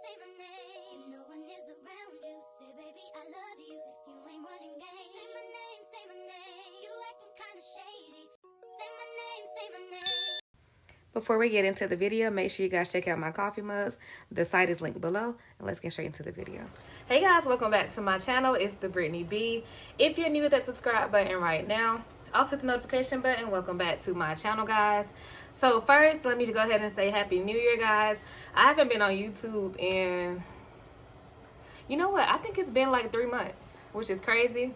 say my name. If no one is around you, say baby I love you. If you ain't running game, say my name, say my name. You acting kinda shady. Say my name, say my name. Before we get into the video, make sure you guys check out my coffee mugs. The site is linked below, and let's get straight into the video. Hey guys, welcome back to my channel. It's the Brittany B. If you're new, hit that subscribe button right now. Also hit the notification button. Welcome back to my channel, guys. So first, let me go ahead and say Happy New Year, guys. I haven't been on YouTube in, you know what? I think it's been like 3 months, which is crazy.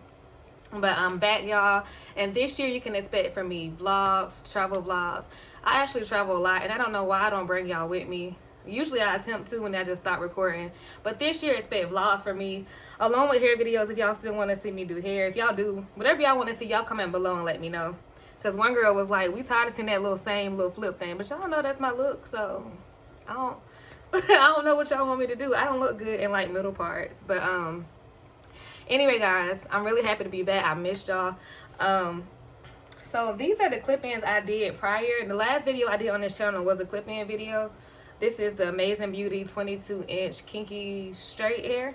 But I'm back, y'all. And this year you can expect from me vlogs, travel vlogs. I actually travel a lot, and I don't know why I don't bring y'all with me. Usually I attempt to, and I just stop recording. But this year expect vlogs for me, along with hair videos if y'all still want to see me do hair. If y'all do, whatever y'all want to see, y'all comment below and let me know. Because one girl was like, we tired of seeing that same little flip thing. But y'all know that's my look, so I don't I don't know what y'all want me to do. I don't look good in like middle parts. But anyway, guys, I'm really happy to be back. I missed y'all. So these are the clip-ins I did prior. The last video I did on this channel was a clip-in video. This is the Amazing Beauty 22-inch Kinky straight hair.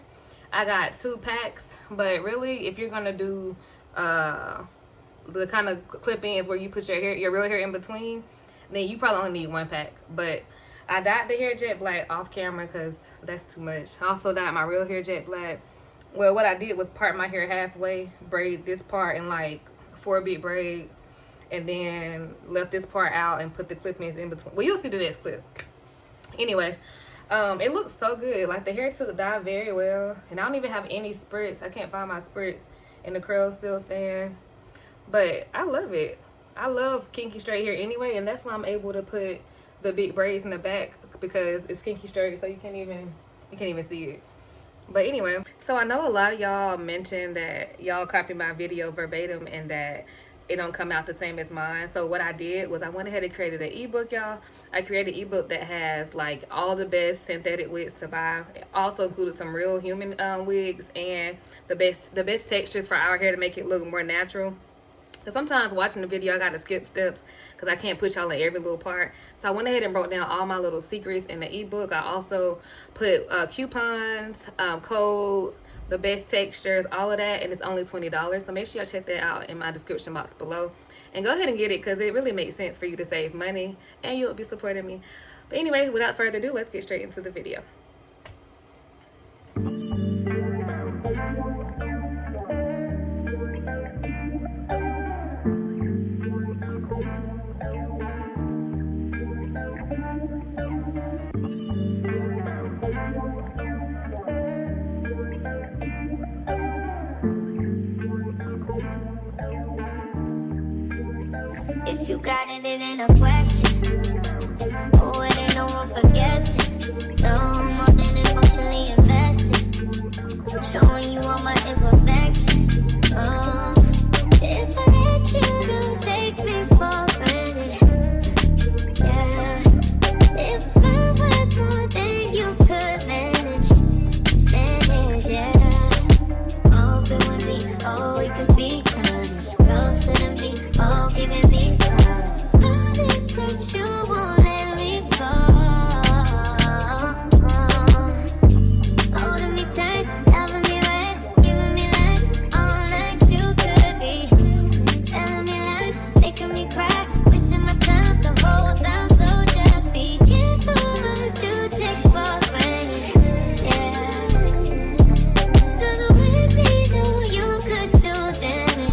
I got 2 packs, but really, if you're gonna do the kind of clip-ins where you put your real hair in between, then you probably only need 1 pack. But I dyed the hair jet black off camera because that's too much. I also dyed my real hair jet black. Well, what I did was part my hair halfway, braid this part in like 4 big braids, and then left this part out and put the clip-ins in between. Well, you'll see the next clip. Anyway, it looks so good. Like, the hair took dye very well, and I don't even have any spritz. I can't find my spritz, and the curls still stand. But I love it. I love kinky straight hair anyway, and that's why I'm able to put the big braids in the back, because it's kinky straight, so you can't even see it. But anyway, so I know a lot of y'all mentioned that y'all copy my video verbatim and that it don't come out the same as mine. So what I did was I went ahead and created an ebook, y'all. I created an ebook that has like all the best synthetic wigs to buy. It also included some real human wigs and the best textures for our hair to make it look more natural. Because sometimes watching the video, I got to skip steps because I can't put y'all in every little part. So I went ahead and wrote down all my little secrets in the ebook. I also put coupons, codes, the best textures, all of that, and it's only $20. So make sure y'all check that out in my description box below. And go ahead and get it because it really makes sense for you to save money and you'll be supporting me. But anyway, without further ado, let's get straight into the video. If you got it, it ain't a question. Oh, it ain't no room for guessing. No more than emotionally invested. Showing you all my imperfections. Oh, if I let you, don't take me for granted. Yeah, if I'm worth more than you could manage, yeah. Open with me, oh, we could be honest. Closer to me, oh, giving me solace. Promise that you won't let me fall. Holding me tight, loving me right, giving me life, all like you could be. Telling me lies, making me cry, wasting my time the whole time. So just be careful what you take for granted. Yeah, 'cause with me, know you could do damage.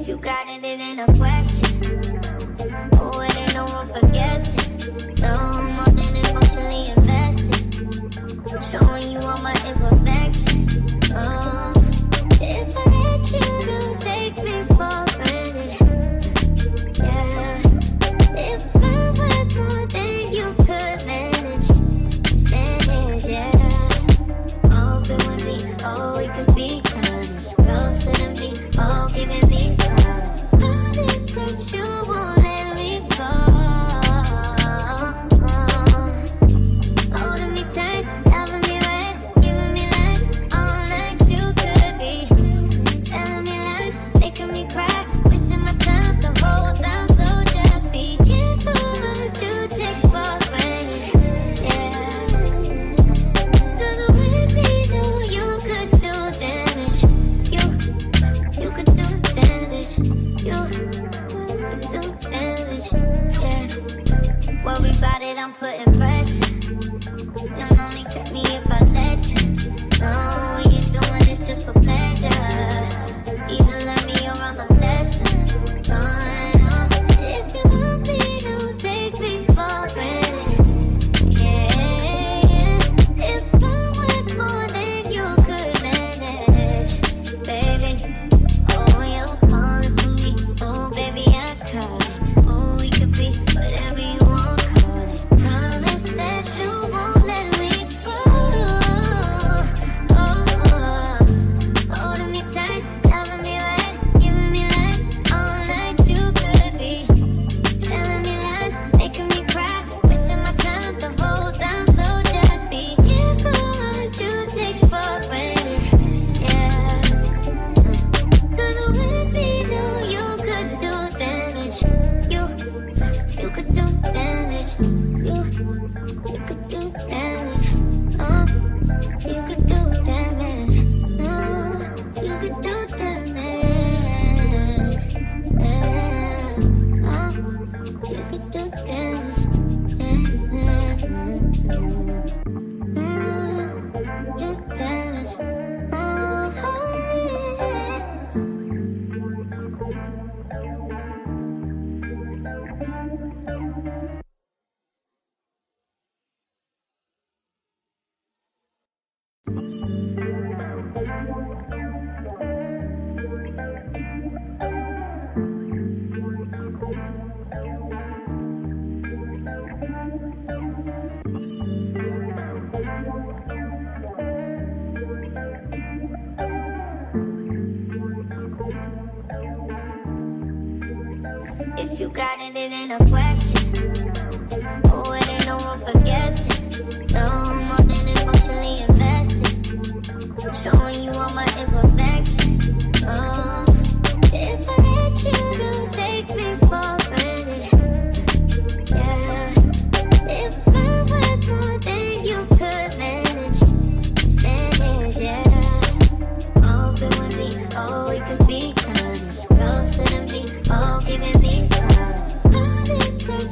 If you got it, it ain't a question. Oh, it ain't no room for guessing. No more than emotionally invested. Showing you all my imperfections. Oh, if I let you, don't take me for granted. Yeah. If I'm worth more than you could manage, yeah. Open with me, oh, we could be honest. Closer to me, oh, giving me solace. Promise that you won't let me fall. Holding me tight, loving me right, giving me life, all like you could be. Telling me lies, making me cry, wasting my time the whole time, so just be careful what you take for granted, yeah. 'Cause with me, know you could do damage. You could do damage. You could do damage, yeah. Worry about it, I'm putting pressure. You'll only cut me if I let you. No, we ain't doing this just for pleasure. Either learn me or I'm a lesson. No, if you want me, don't take me for granted. Yeah. If I'm worth more than you could manage, baby. Oh, you're falling for me. Oh, baby, I caught it. Oh, we could be whatever you want, call it. Promise that you won't let me fall. Oh, holding me tight, loving me right, giving me life, all like you could be. Telling me lies, making me cry, wasting my time the whole time, so just be careful what you take for granted, yeah. 'Cause with me, know you could do damage. You could do damage. You could do damage. Oh, you could do damage. Oh, you could do damage. Yeah. Oh, you could do damage. Yeah. Do damage. Oh, yeah. If you got it, it ain't a question. Oh, it ain't no room for guessing. No more than emotionally invested. Showing you all my imperfections. Oh, if I let you, don't take me for granted. Yeah. If I'm worth more than you could manage, yeah. Open with me, oh, we could be honest. Closer to me, oh, giving me solace. Promise that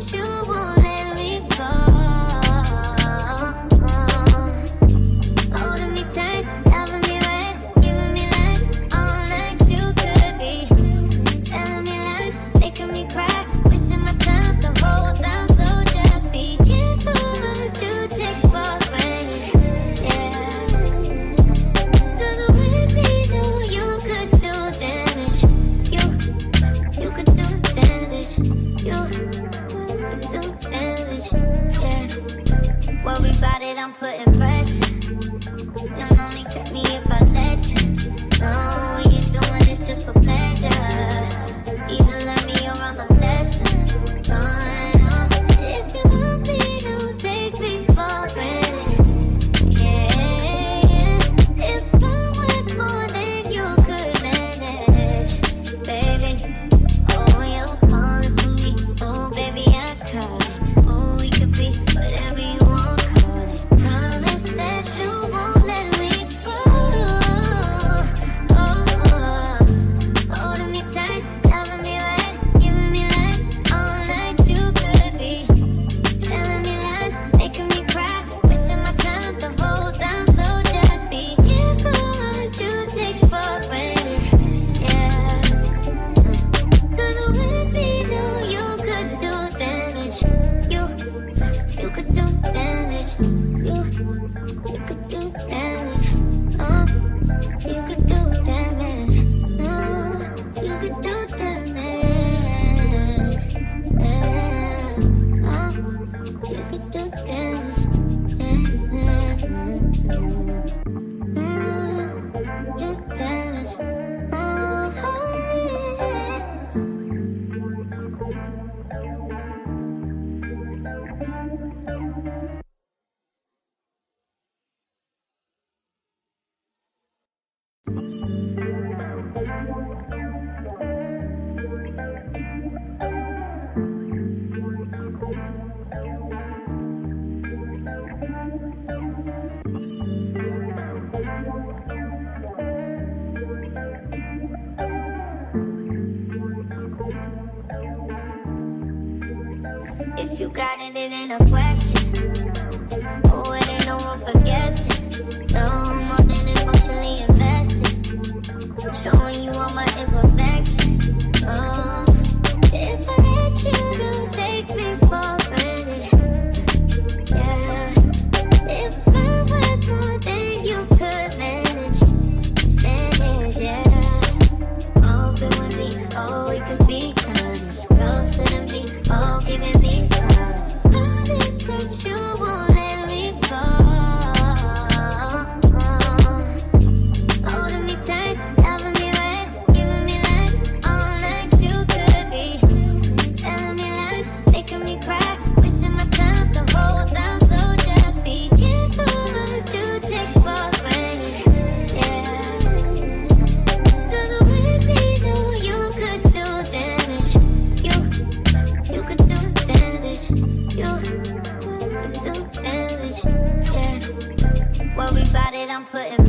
got it, it ain't a question. Oh, it ain't no room for guessing. No, more than emotionally invested. Showing you all my imperfections. Oh, if I let you, don't take me for granted. Yeah, if I'm worth more than you could manage, yeah. Open with me, oh, we could be honest. Closer to me, oh, giving me solace. Promise that you won't let me fall. Holding me tight, loving me right, giving me life, all like you could be. Telling me lies, making me cry, wasting my time the whole time. So just be careful what you take for granted. Yeah, 'cause with me, no, you could do damage. You could do damage. You could do damage. Yeah, worry about it, I'm putting